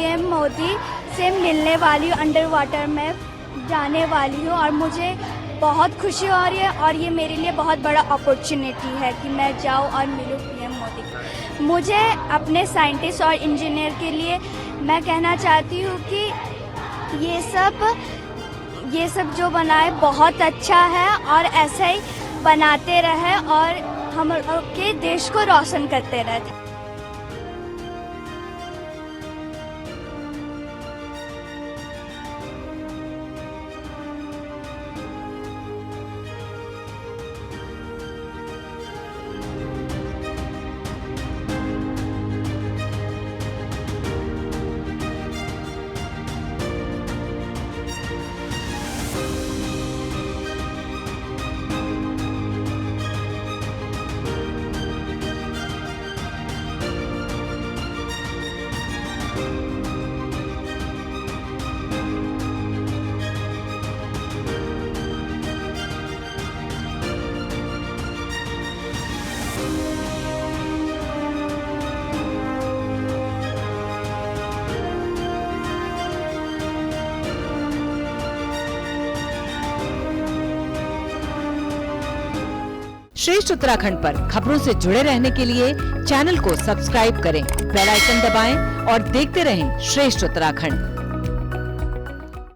PM Modi से मिलने वाली हूँ, अंडर वाटर में जाने वाली हूँ और मुझे बहुत खुशी हो रही है और ये मेरे लिए बहुत बड़ा अपॉर्चुनिटी है कि मैं जाऊँ और मिलूँ पीएम मोदी को। मुझे अपने साइंटिस्ट और इंजीनियर के लिए मैं कहना चाहती हूँ कि ये सब जो बनाए बहुत अच्छा है और ऐसे ही बनाते रहे और हम के देश को रोशन करते रहे। श्रेष्ठ उत्तराखंड पर खबरों से जुड़े रहने के लिए चैनल को सब्सक्राइब करें, बेल आइकन दबाएं और देखते रहें श्रेष्ठ उत्तराखंड।